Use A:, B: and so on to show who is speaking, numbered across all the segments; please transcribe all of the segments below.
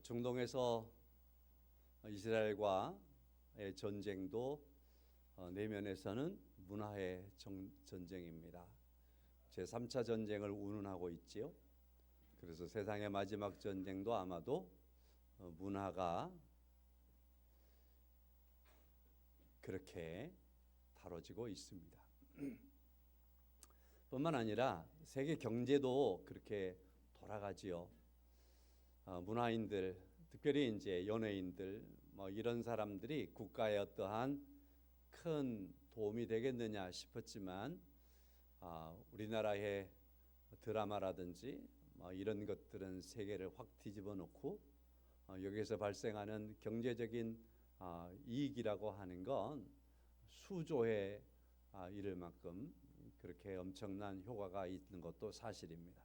A: 중동에서 이스라엘과의 전쟁도 내면에서는 문화의 전쟁입니다. 제3차 전쟁을 운운하고 있지요. 그래서 세상의 마지막 전쟁도 아마도 문화가 그렇게 다뤄지고 있습니다. 뿐만 아니라 세계 경제도 그렇게 돌아가지요. 문화인들, 특별히 이제 연예인들, 이런 사람들이 국가에 어떠한 큰 도움이 되겠느냐 싶었지만, 우리나라의 드라마라든지 이런 것들은 세계를 확 뒤집어 놓고 여기에서 발생하는 경제적인 이익이라고 하는 건 수조에 이를 만큼 그렇게 엄청난 효과가 있는 것도 사실입니다.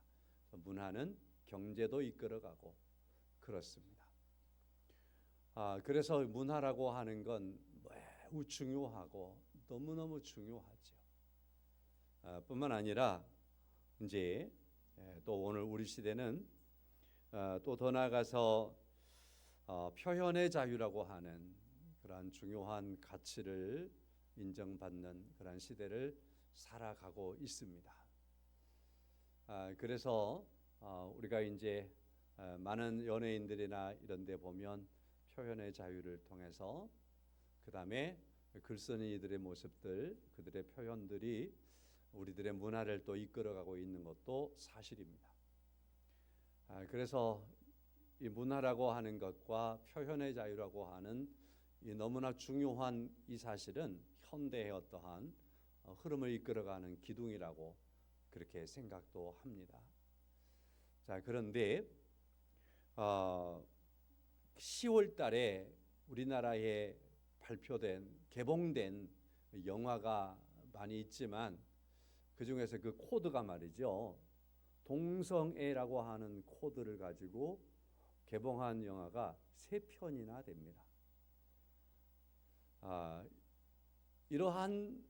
A: 문화는 경제도 이끌어가고 그렇습니다. 그래서 문화라고 하는 건 매우 중요하고 너무너무 중요하죠. 뿐만 아니라 이제 또 오늘 우리 시대는 또 더 나아가서 표현의 자유라고 하는 그러한 중요한 가치를 인정받는 그러한 시대를 살아가고 있습니다. 그래서 우리가 이제 많은 연예인들이나 이런 데 보면 표현의 자유를 통해서 그 다음에 글 쓰는 이들의 모습들, 그들의 표현들이 우리들의 문화를 또 이끌어가고 있는 것도 사실입니다. 그래서 이 문화라고 하는 것과 표현의 자유라고 하는 이 너무나 중요한 이 사실은 현대의 어떠한 흐름을 이끌어가는 기둥이라고 그렇게 생각도 합니다. 자, 그런데 10월 달에 우리나라에 개봉된 영화가 많이 있지만 그 중에서 그 코드가 말이죠. 동성애라고 하는 코드를 가지고 개봉한 영화가 3편이나 됩니다. 이러한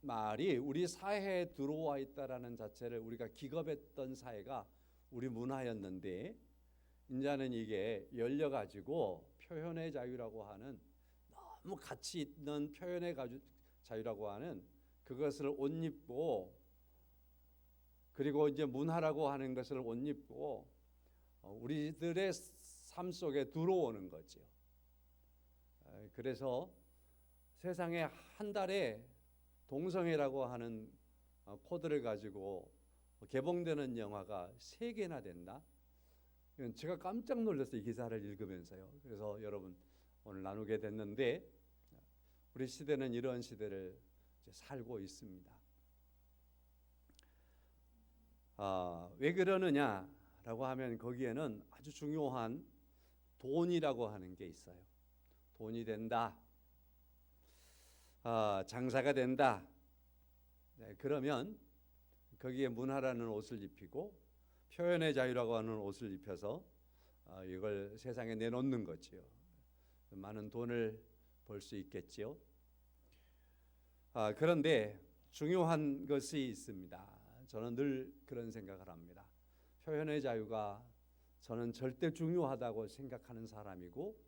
A: 말이 우리 사회에 들어와 있다라는 자체를 우리가 기겁했던 사회가 우리 문화였는데 이제는 이게 열려가지고 표현의 자유라고 하는 너무 가치 있는 표현의 자유라고 하는 그것을 옷 입고 그리고 이제 문화라고 하는 것을 옷 입고 우리들의 삶 속에 들어오는 거죠. 그래서 세상에 한 달에 동성애라고 하는 코드를 가지고 개봉되는 영화가 3개나 된다. 제가 깜짝 놀랐어요. 이 기사를 읽으면서요. 그래서 여러분 오늘 나누게 됐는데 우리 시대는 이런 시대를 살고 있습니다. 왜 그러느냐라고 하면 거기에는 아주 중요한 돈이라고 하는 게 있어요. 돈이 된다. 장사가 된다. 그러면 거기에 문화라는 옷을 입히고 표현의 자유라고 하는 옷을 입혀서 이걸 세상에 내놓는 거지요. 많은 돈을 벌 수 있겠지요. 그런데 중요한 것이 있습니다. 저는 늘 그런 생각을 합니다. 표현의 자유가 저는 절대 중요하다고 생각하는 사람이고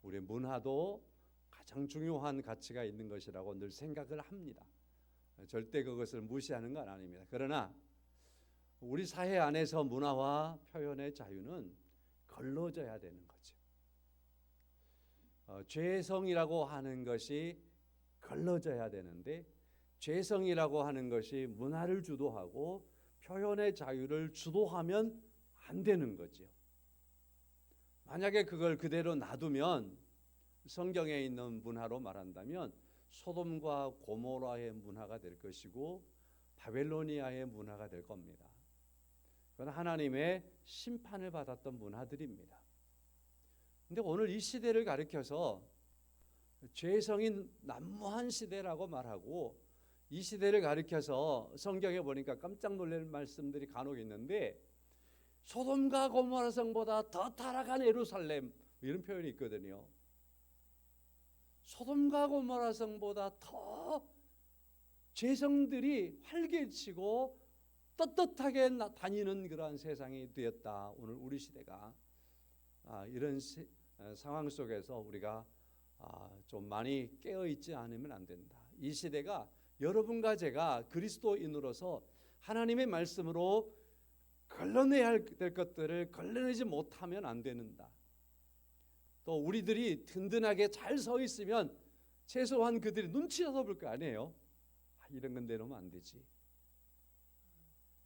A: 우리 문화도 가장 중요한 가치가 있는 것이라고 늘 생각을 합니다. 절대 그것을 무시하는 건 아닙니다. 그러나 우리 사회 안에서 문화와 표현의 자유는 걸러져야 되는 거죠. 죄성이라고 하는 것이 걸러져야 되는데 죄성이라고 하는 것이 문화를 주도하고 표현의 자유를 주도하면 안 되는 거죠. 만약에 그걸 그대로 놔두면 성경에 있는 문화로 말한다면 소돔과 고모라의 문화가 될 것이고 바벨로니아의 문화가 될 겁니다. 그건 하나님의 심판을 받았던 문화들입니다. 그런데 오늘 이 시대를 가리켜서 죄성이 난무한 시대라고 말하고 이 시대를 가리켜서 성경에 보니까 깜짝 놀랄 말씀들이 간혹 있는데 소돔과 고모라 성보다 더 타락한 예루살렘 이런 표현이 있거든요. 소돔과 고모라 성보다 더 죄성들이 활개치고 떳떳하게 다니는 그러한 세상이 되었다. 오늘 우리 시대가. 이런 상황 속에서 우리가 좀 많이 깨어 있지 않으면 안 된다. 이 시대가 여러분과 제가 그리스도인으로서 하나님의 말씀으로 걸러내야 될 것들을 걸러내지 못하면 안 되는다. 또 우리들이 든든하게 잘 서 있으면 최소한 그들이 눈치라도 볼 거 아니에요. 이런 건 내놓으면 안 되지.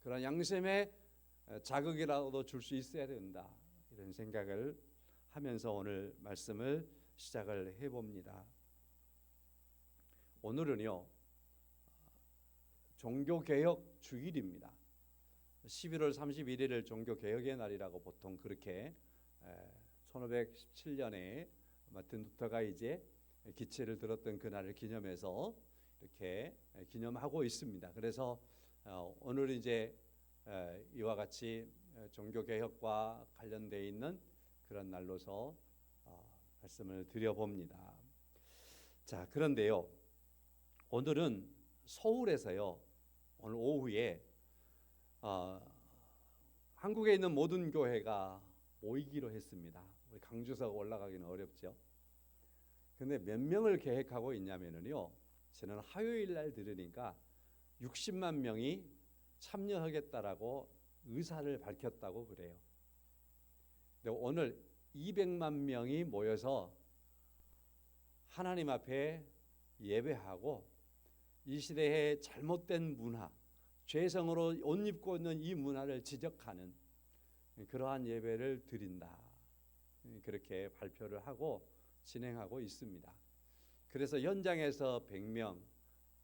A: 그런 양심의 자극이라도 줄 수 있어야 된다. 이런 생각을 하면서 오늘 말씀을 시작을 해봅니다. 오늘은요, 종교개혁 주일입니다. 11월 31일을 종교개혁의 날이라고 보통 그렇게 1517년에 마틴 루터가 이제 기체를 들었던 그날을 기념해서 이렇게 기념하고 있습니다. 그래서 오늘 이제 이와 같이 종교개혁과 관련되어 있는 그런 날로서 말씀을 드려봅니다. 자, 그런데요, 오늘은 서울에서요, 오늘 오후에 한국에 있는 모든 교회가 모이기로 했습니다. 우리 강주석 올라가기는 어렵죠. 근데 몇 명을 계획하고 있냐면요, 저는 화요일 날 들으니까 60만 명이 참여하겠다라고 의사를 밝혔다고 그래요. 근데 오늘 200만 명이 모여서 하나님 앞에 예배하고 이 시대의 잘못된 문화, 죄성으로 옷 입고 있는 이 문화를 지적하는 그러한 예배를 드린다. 그렇게 발표를 하고 진행하고 있습니다. 그래서 현장에서 100명,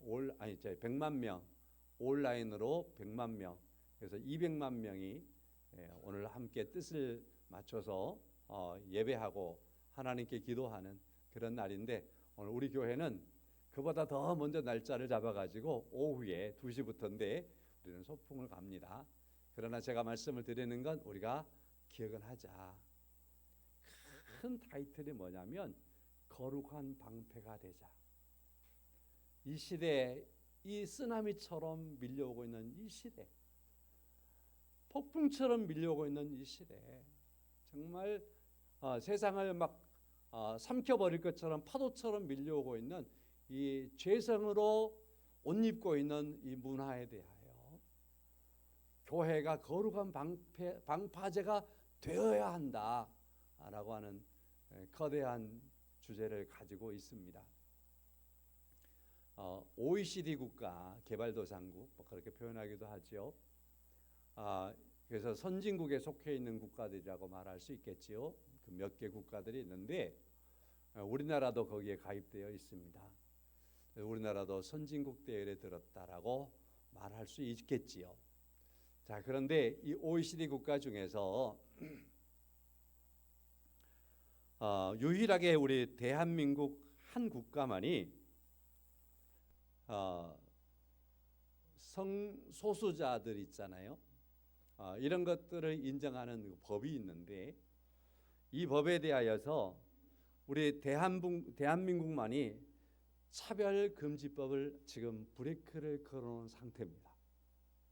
A: 100만 명, 온라인으로 100만 명, 그래서 200만 명이 오늘 함께 뜻을 맞춰서 예배하고 하나님께 기도하는 그런 날인데, 오늘 우리 교회는 그보다 더 먼저 날짜를 잡아가지고 오후에 2시부터인데 우리는 소풍을 갑니다. 그러나 제가 말씀을 드리는 건 우리가 기억을 하자. 큰 타이틀이 뭐냐면 거룩한 방패가 되자. 이 시대에 이 쓰나미처럼 밀려오고 있는 이 시대, 폭풍처럼 밀려오고 있는 이 시대, 정말 세상을 막 삼켜버릴 것처럼 파도처럼 밀려오고 있는 이 죄성으로 옷 입고 있는 이 문화에 대하여 교회가 거룩한 방파제가 되어야 한다라고 하는 거대한 주제를 가지고 있습니다. OECD 국가, 개발도상국, 뭐 그렇게 표현하기도 하죠. 그래서 선진국에 속해 있는 국가들이라고 말할 수 있겠지요. 그 몇 개 국가들이 있는데 우리나라도 거기에 가입되어 있습니다. 우리나라도 선진국 대열에 들었다라고 말할 수 있겠지요. 자, 그런데 이 OECD 국가 중에서 유일하게 우리 대한민국 한 국가만이 성소수자들 있잖아요. 이런 것들을 인정하는 법이 있는데, 이 법에 대하여서 우리 대한민국만이 차별금지법을 지금 브레이크를 걸어놓은 상태입니다.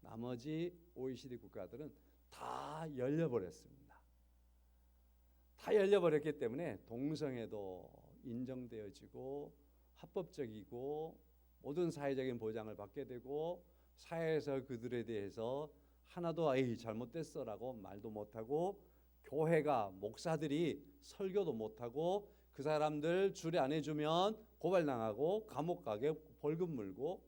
A: 나머지 OECD 국가들은 다 열려버렸습니다. 다 열려버렸기 때문에 동성애도 인정되어지고 합법적이고 모든 사회적인 보장을 받게 되고, 사회에서 그들에 대해서 하나도 잘못됐어라고 말도 못하고, 교회가 목사들이 설교도 못하고, 그 사람들 주례 안 해주면 고발당하고 감옥 가게 벌금 물고,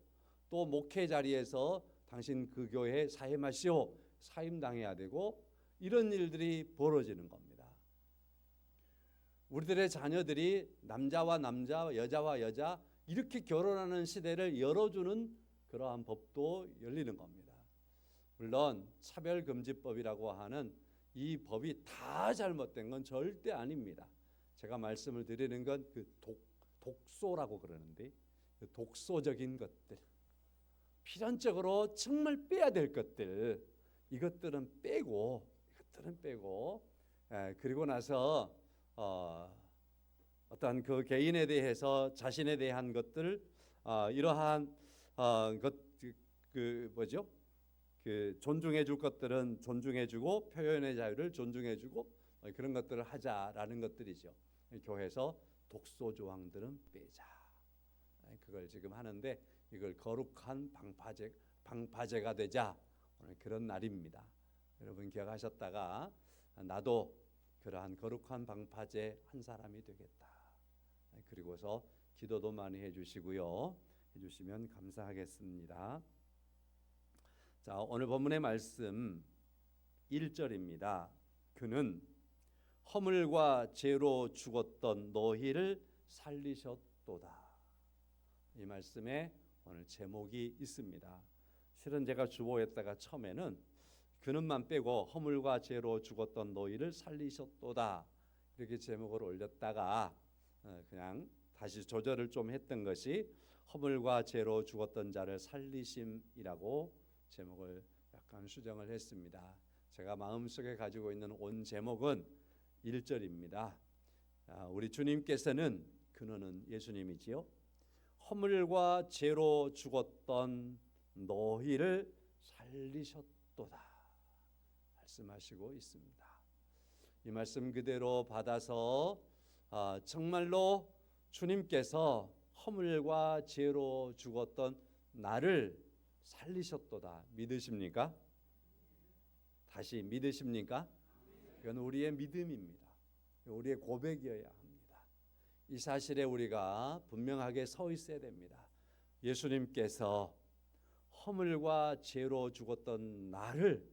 A: 또 목회 자리에서 당신 그 교회 사임하시오 사임당해야 되고, 이런 일들이 벌어지는 겁니다. 우리들의 자녀들이 남자와 남자, 여자와 여자 이렇게 결혼하는 시대를 열어주는 그러한 법도 열리는 겁니다. 물론 차별금지법이라고 하는 이 법이 다 잘못된 건 절대 아닙니다. 제가 말씀을 드리는 건 그 독소라고 그러는데, 그 독소적인 것들, 필연적으로 정말 빼야 될 것들, 이것들은 빼고 그리고 나서 어떤 그 개인에 대해서 자신에 대한 것들, 이러한 그 존중해 줄 것들은 존중해 주고, 표현의 자유를 존중해 주고, 그런 것들을 하자라는 것들이죠. 교회에서 독소 조항들은 빼자. 그걸 지금 하는데 이걸 거룩한 방파제가 되자. 오늘 그런 날입니다. 여러분 기억하셨다가 나도 그러한 거룩한 방파제 한 사람이 되겠다. 그리고서 기도도 많이 해주시고요. 해주시면 감사하겠습니다. 자, 오늘 본문의 말씀 1절입니다. 그는 허물과 죄로 죽었던 너희를 살리셨도다. 이 말씀에 오늘 제목이 있습니다. 실은 제가 주보했다가 처음에는 그는만 빼고 허물과 죄로 죽었던 너희를 살리셨도다 이렇게 제목을 올렸다가 그냥 다시 조절을 좀 했던 것이 허물과 죄로 죽었던 자를 살리심이라고 제목을 약간 수정을 했습니다. 제가 마음속에 가지고 있는 온 제목은 1절입니다. 우리 주님께서는 그는 예수님이지요. 허물과 죄로 죽었던 너희를 살리셨도다 말씀하시고 있습니다. 이 말씀 그대로 받아서 정말로 주님께서 허물과 죄로 죽었던 나를 살리셨도다 믿으십니까? 다시 믿으십니까? 이건 우리의 믿음입니다. 우리의 고백이어야 합니다. 이 사실에 우리가 분명하게 서 있어야 됩니다. 예수님께서 허물과 죄로 죽었던 나를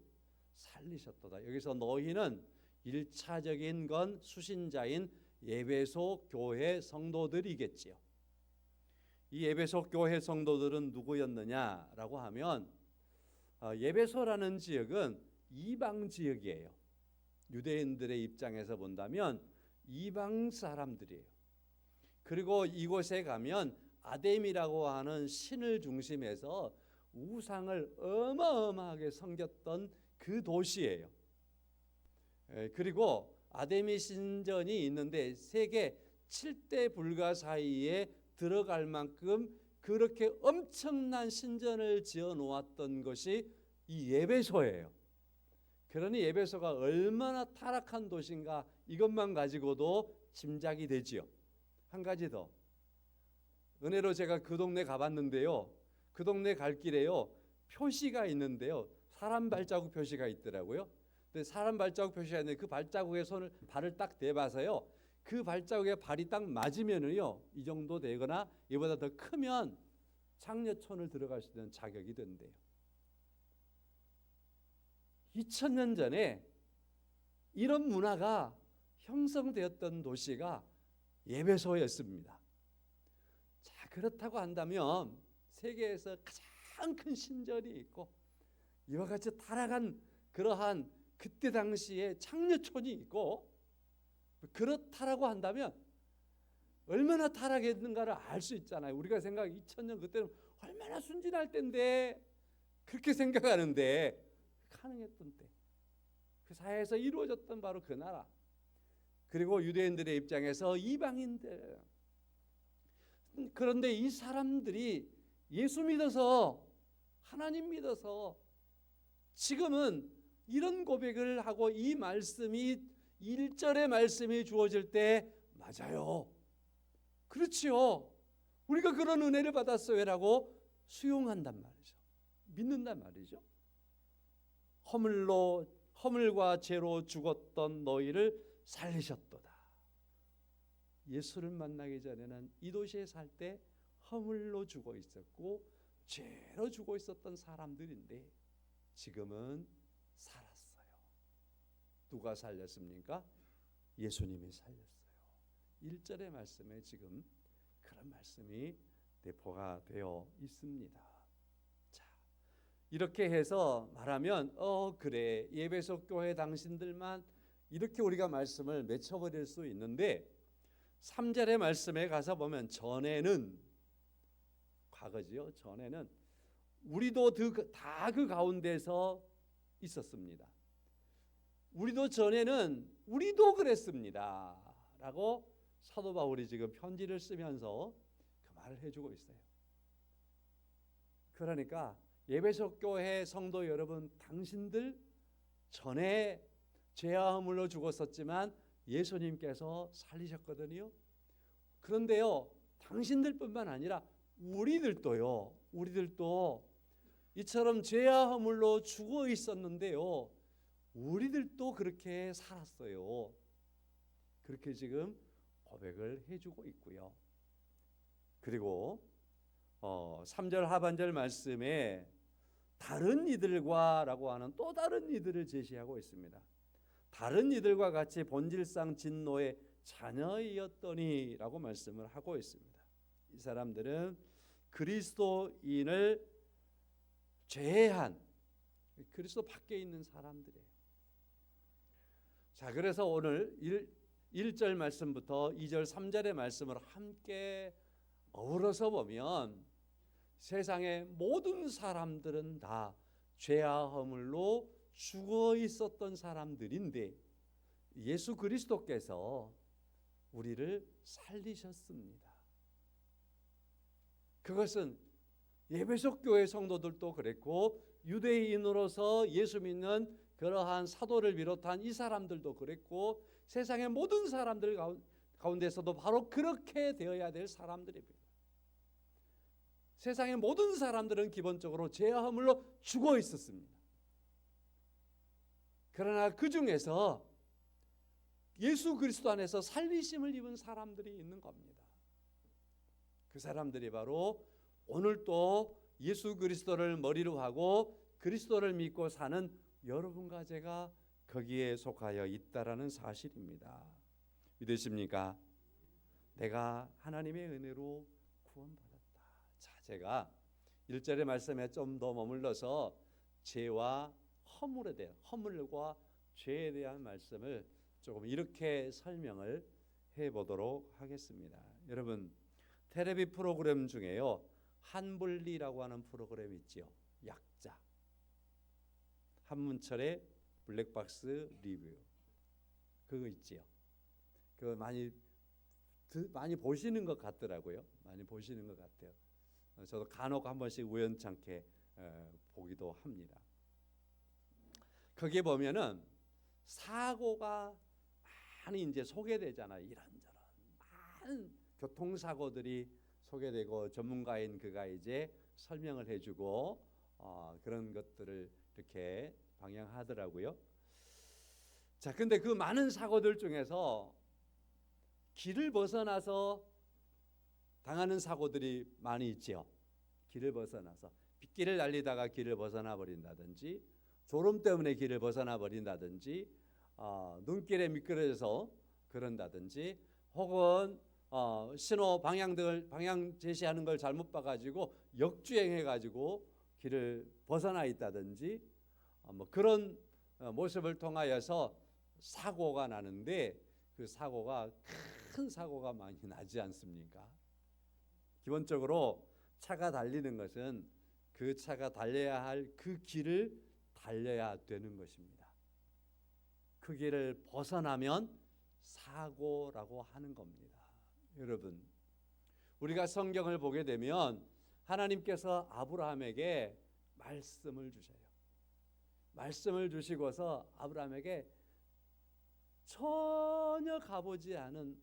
A: 살리셨도다. 여기서 너희는 1차적인 건 수신자인 에베소 교회 성도들이겠지요. 이 에베소 교회 성도들은 누구였느냐라고 하면 에베소라는 지역은 이방 지역이에요. 유대인들의 입장에서 본다면 이방 사람들이에요. 그리고 이곳에 가면 아뎀이라고 하는 신을 중심해서 우상을 어마어마하게 섬겼던 그 도시예요. 그리고 아데미 신전이 있는데 세계 7대 불가 사이에 들어갈 만큼 그렇게 엄청난 신전을 지어 놓았던 것이 이 에베소예요. 그러니 에베소가 얼마나 타락한 도시인가 이것만 가지고도 짐작이 되지요. 한 가지 더. 은혜로 제가 그 동네 가봤는데요. 그 동네 갈 길에요. 표시가 있는데요. 사람 발자국 표시가 있더라고요. 근데 사람 발자국 표시가 있는데 그 발자국에 발을 딱 대봐서요. 그 발자국에 발이 딱 맞으면은요. 이 정도 되거나 이보다 더 크면 창녀촌을 들어갈 수 있는 자격이 된대요. 2000년 전에 이런 문화가 형성되었던 도시가 에베소였습니다. 자, 그렇다고 한다면 세계에서 가장 큰 신전이 있고 이와 같이 타락한 그러한 그때 당시에 창녀촌이 있고 그렇다라고 한다면 얼마나 타락했는가를 알 수 있잖아요. 우리가 생각 2000년 그때는 얼마나 순진할 때인데 그렇게 생각하는데 가능했던 때 그 사회에서 이루어졌던 바로 그 나라. 그리고 유대인들의 입장에서 이방인들. 그런데 이 사람들이 예수 믿어서 하나님 믿어서 지금은 이런 고백을 하고 이 말씀이 1절의 말씀이 주어질 때 맞아요. 그렇지요. 우리가 그런 은혜를 받았어요라고 수용한단 말이죠. 믿는단 말이죠. 허물과 죄로 죽었던 너희를 살리셨도다. 예수를 만나기 전에는 이 도시에 살 때 허물로 죽어 있었고 죄로 죽어 있었던 사람들인데 지금은 살았어요. 누가 살렸습니까? 예수님이 살렸어요. 1절의 말씀에 지금 그런 말씀이 내포가 되어 있습니다. 자, 이렇게 해서 말하면 그래 에베소 교회 당신들만 이렇게 우리가 말씀을 맺혀버릴 수 있는데 3절의 말씀에 가서 보면 전에는 과거지요. 전에는 우리도 다 그 가운데서 있었습니다. 우리도 전에는 우리도 그랬습니다 라고 사도 바울이 지금 편지를 쓰면서 그 말을 해주고 있어요. 그러니까 에베소 교회 성도 여러분 당신들 전에 죄와 허물로 죽었었지만 예수님께서 살리셨거든요. 그런데요, 당신들뿐만 아니라 우리들도 이처럼 죄와 허물로 죽어 있었는데요, 우리들도 그렇게 살았어요. 그렇게 지금 고백을 해주고 있고요. 그리고 3절 하반절 말씀에 다른 이들과 라고 하는 또 다른 이들을 제시하고 있습니다. 다른 이들과 같이 본질상 진노의 자녀이었더니 라고 말씀을 하고 있습니다. 이 사람들은 그리스도인을 제외한 그리스도 밖에 있는 사람들이에요. 자, 그래서 오늘 1절 말씀부터 2절 3절의 말씀을 함께 어우러서 보면 세상의 모든 사람들은 다 죄와 허물로 죽어 있었던 사람들인데 예수 그리스도께서 우리를 살리셨습니다. 그것은 에베소 교회 성도들도 그랬고 유대인으로서 예수 믿는 그러한 사도를 비롯한 이 사람들도 그랬고 세상의 모든 사람들 가운데서도 바로 그렇게 되어야 될 사람들입니다. 세상의 모든 사람들은 기본적으로 죄와 허물로 죽어 있었습니다. 그러나 그 중에서 예수 그리스도 안에서 살리심을 입은 사람들이 있는 겁니다. 그 사람들이 바로 오늘 또 예수 그리스도를 머리로 하고 그리스도를 믿고 사는 여러분과 제가 거기에 속하여 있다라는 사실입니다. 믿으십니까? 내가 하나님의 은혜로 구원받았다. 자, 제가 1절의 말씀에 좀 더 머물러서 죄와 허물에 대한 허물과 죄에 대한 말씀을 조금 이렇게 설명을 해보도록 하겠습니다. 여러분, 텔레비 프로그램 중에요 한분리라고 하는 프로그램 있죠. 약자 한문철의 블랙박스 리뷰 그거 있지요. 그거 많이 보시는 것 같더라고요. 많이 보시는 것 같아요. 저도 간혹 한 번씩 우연찮게 보기도 합니다. 거기에 보면은 사고가 많이 이제 소개되잖아요. 이런저런 많은 교통사고들이 소개되고 전문가인 그가 이제 설명을 해주고 그런 것들을 이렇게 방영하더라고요. 자, 근데 그 많은 사고들 중에서 길을 벗어나서 당하는 사고들이 많이 있지요. 길을 벗어나서 빗길을 달리다가 길을 벗어나 버린다든지 졸음 때문에 길을 벗어나 버린다든지 눈길에 미끄러져서 그런다든지 혹은 신호 방향 제시하는 걸 잘못 봐가지고 역주행해가지고 길을 벗어나 있다든지 뭐 그런 모습을 통하여서 사고가 나는데 그 사고가 큰 사고가 많이 나지 않습니까? 기본적으로 차가 달리는 것은 그 차가 달려야 할 그 길을 달려야 되는 것입니다. 그 길을 벗어나면 사고라고 하는 겁니다. 여러분, 우리가 성경을 보게 되면 하나님께서 아브라함에게 말씀을 주셔요. 말씀을 주시고서 아브라함에게 전혀 가보지 않은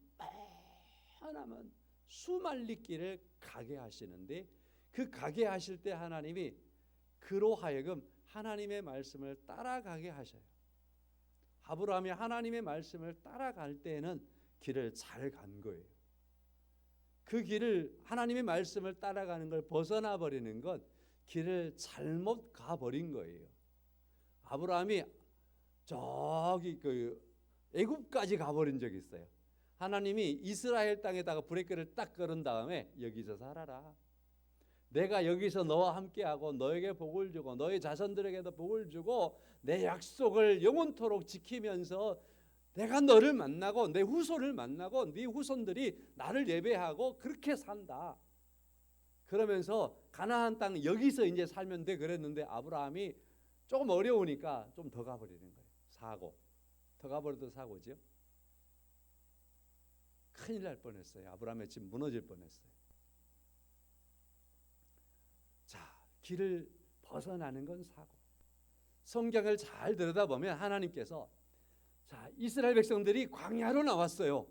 A: 편안한 수말리 길을 가게 하시는데 그 가게 하실 때 하나님이 그로 하여금 하나님의 말씀을 따라가게 하셔요. 아브라함이 하나님의 말씀을 따라갈 때에는 길을 잘 간 거예요. 그 길을 하나님의 말씀을 따라가는 걸 벗어나 버리는 것 길을 잘못 가버린 거예요. 아브라함이 저기 그 애굽까지 가버린 적이 있어요. 하나님이 이스라엘 땅에다가 브레이크를 딱 걸은 다음에 여기서 살아라. 내가 여기서 너와 함께하고 너에게 복을 주고 너의 자손들에게도 복을 주고 내 약속을 영원토록 지키면서 내가 너를 만나고 내 후손을 만나고 네 후손들이 나를 예배하고 그렇게 산다. 그러면서 가나안 땅 여기서 이제 살면 돼 그랬는데 아브라함이 조금 어려우니까 좀 더 가버리는 거예요. 사고. 더 가버려도 사고죠. 큰일 날 뻔했어요. 아브라함의 집 무너질 뻔했어요. 자, 길을 벗어나는 건 사고. 성경을 잘 들여다보면 하나님께서 자, 이스라엘 백성들이 광야로 나왔어요.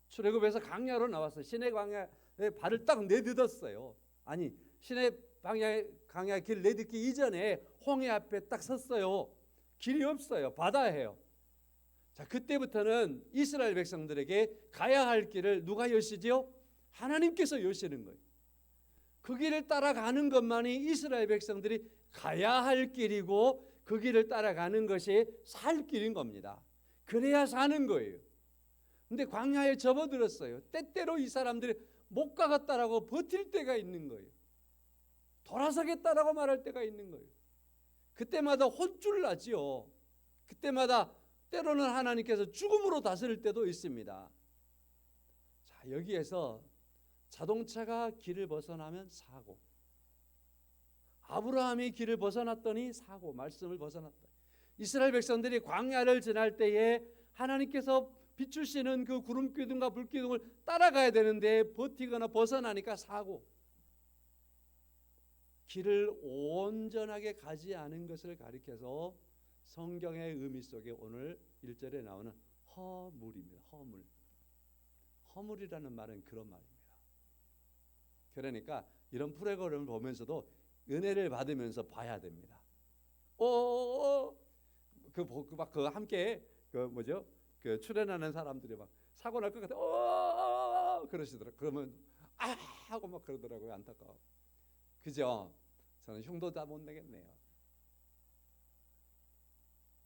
A: 출애굽에서 광야로 나왔어요. 시내 광야에 발을 딱 내딛었어요. 아니, 시내 광야 길 내딛기 이전에 홍해 앞에 딱 섰어요. 길이 없어요. 바다예요. 자, 그때부터는 이스라엘 백성들에게 가야 할 길을 누가 여시지요? 하나님께서 여시는 거예요. 그 길을 따라가는 것만이 이스라엘 백성들이 가야 할 길이고 그 길을 따라가는 것이 살 길인 겁니다. 그래야 사는 거예요. 근데 광야에 접어들었어요. 때때로 이 사람들이 못 가겠다라고 버틸 때가 있는 거예요. 돌아서겠다라고 말할 때가 있는 거예요. 그때마다 혼쭐 나지요. 그때마다 때로는 하나님께서 죽음으로 다스릴 때도 있습니다. 자, 여기에서 자동차가 길을 벗어나면 사고, 아브라함이 길을 벗어났더니 사고, 말씀을 벗어났다. 이스라엘 백성들이 광야를 지날 때에 하나님께서 비추시는 그 구름 기둥과 불 기둥을 따라가야 되는데 버티거나 벗어나니까 사고, 길을 온전하게 가지 않은 것을 가리켜서 성경의 의미 속에 오늘 1절에 나오는 허물입니다. 허물이라는 말은 그런 말입니다. 그러니까 이런 프로그램을 보면서도 은혜를 받으면서 봐야 됩니다. 그 함께 그 출연하는 사람들이 막 사고 날 것 같아. 그러시더라고요. 그러면 하고 막 그러더라고요. 안타까워. 그죠? 저는 흉도 다 못 내겠네요.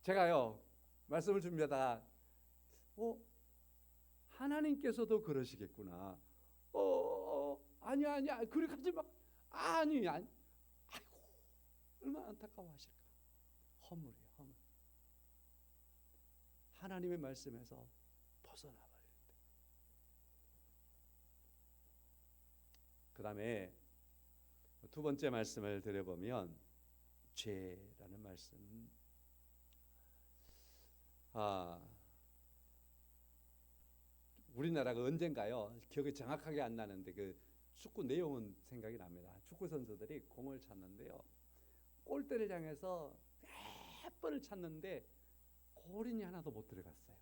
A: 제가요 말씀을 준비하다가 하나님께서도 그러시겠구나. 아니야 그렇게 하지 마. 아이고 얼마나 안타까워하실까. 허물이에요. 허물. 하나님의 말씀에서 벗어나 버릴 때. 그 다음에 두 번째 말씀을 드려보면 죄라는 말씀. 우리나라가 언젠가요, 기억이 정확하게 안 나는데 그 축구 내용은 생각이 납니다. 축구 선수들이 공을 찼는데요, 골대를 향해서 몇 번을 찼는데 골인이 하나도 못 들어갔어요.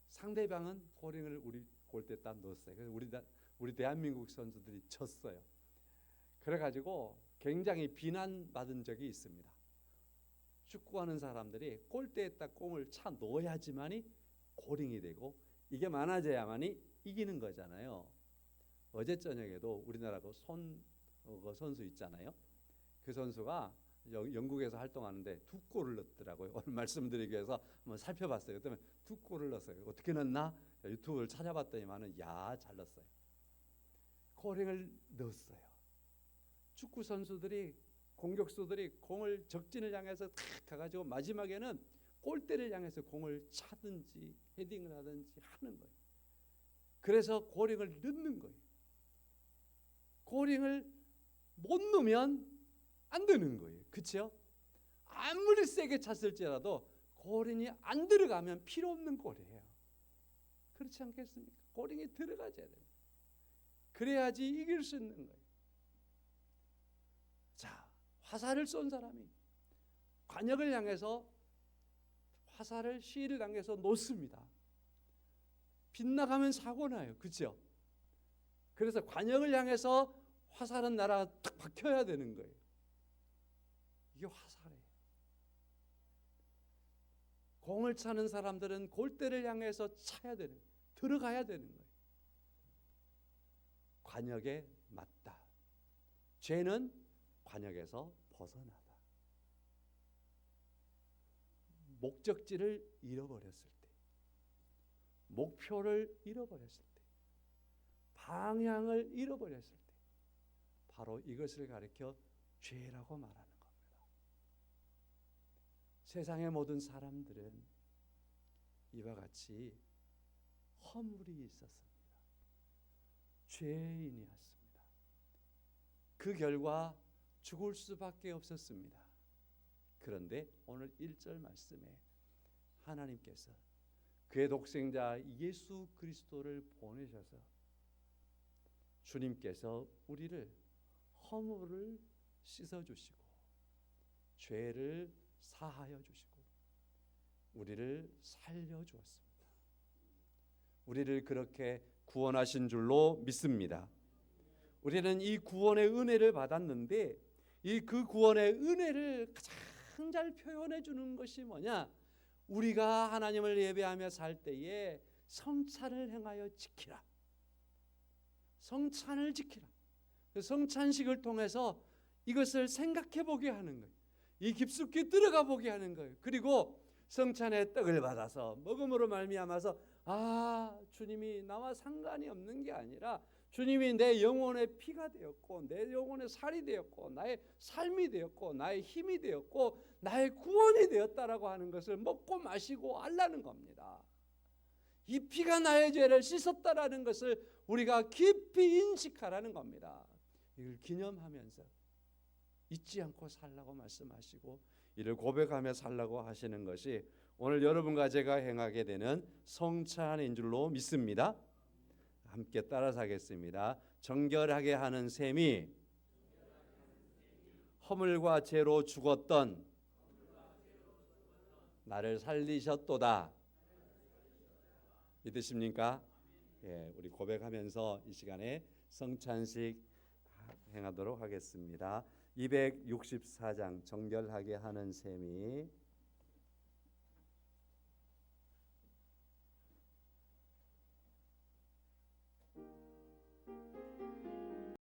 A: 상대방은 골인을 우리 골대에 딱 넣었어요. 그래서 우리 대한민국 선수들이 졌어요. 그래가지고 굉장히 비난받은 적이 있습니다. 축구하는 사람들이 골대에 딱 공을 차 넣어야지만이 골인이 되고 이게 많아져야만이 이기는 거잖아요. 어제 저녁에도 우리나라 그 선수 있잖아요. 그 선수가 영국에서 활동하는데 2골을 넣었더라고요. 오늘 말씀드리기 위해서 한번 살펴봤어요. 그러면 2골을 넣었어요. 어떻게 넣었나? 유튜브를 찾아봤더니만은 잘 넣었어요. 골을 넣었어요. 축구 선수들이, 공격수들이 공을 적진을 향해서 탁 가가지고 마지막에는 골대를 향해서 공을 차든지 헤딩을 하든지 하는 거예요. 그래서 골을 넣는 거예요. 골을 못 넣으면 안 되는 거예요. 그렇죠? 아무리 세게 찼을지라도 골이 안 들어가면 필요 없는 골이에요. 그렇지 않겠습니까? 골이 들어가줘야 돼요. 그래야지 이길 수 있는 거예요. 자, 화살을 쏜 사람이 관역을 향해서 화살을 시를 향해서 놓습니다. 빗나가면 사고 나요. 그렇죠? 그래서 관역을 향해서 화살은 날아가 딱 박혀야 되는 거예요. 이게 화살이에요. 공을 차는 사람들은 골대를 향해서 차야 되는 거예요. 들어가야 되는 거예요. 관역에 맞다. 죄는 관역에서 벗어나다. 목적지를 잃어버렸을 때, 목표를 잃어버렸을 때, 방향을 잃어버렸을 때, 바로 이것을 가리켜 죄라고 말하는 겁니다. 세상의 모든 사람들은 이와 같이 허물이 있었습니다. 죄인이었습니다. 그 결과 죽을 수밖에 없었습니다. 그런데 오늘 1절 말씀에 하나님께서 그의 독생자 예수 그리스도를 보내셔서 주님께서 우리를 허물을 씻어주시고 죄를 사하여 주시고 우리를 살려주었습니다. 우리를 그렇게 구원하신 줄로 믿습니다. 우리는 이 구원의 은혜를 받았는데 이 그 구원의 은혜를 가장 잘 표현해 주는 것이 뭐냐? 우리가 하나님을 예배하며 살 때에 성찬을 행하여 지키라. 성찬을 지키라. 성찬식을 통해서 이것을 생각해 보게 하는 거예요. 이 깊숙이 들어가 보게 하는 거예요. 그리고 성찬의 떡을 받아서 먹음으로 말미암아서 주님이 나와 상관이 없는 게 아니라 주님이 내 영혼의 피가 되었고 내 영혼의 살이 되었고 나의 삶이 되었고 나의 힘이 되었고 나의 구원이 되었다라고 하는 것을 먹고 마시고 알라는 겁니다. 이 피가 나의 죄를 씻었다라는 것을 우리가 깊이 인식하라는 겁니다. 이걸 기념하면서 잊지 않고 살라고 말씀하시고 이를 고백하며 살라고 하시는 것이 오늘 여러분과 제가 행하게 되는 성찬인 줄로 믿습니다. 함께 따라서 하겠습니다. 정결하게 하는 셈이 허물과 죄로 죽었던 나를 살리셨도다. 믿으십니까? 예, 우리 고백하면서 이 시간에 성찬식 행하도록 하겠습니다. 264장 정결하게 하는 셈이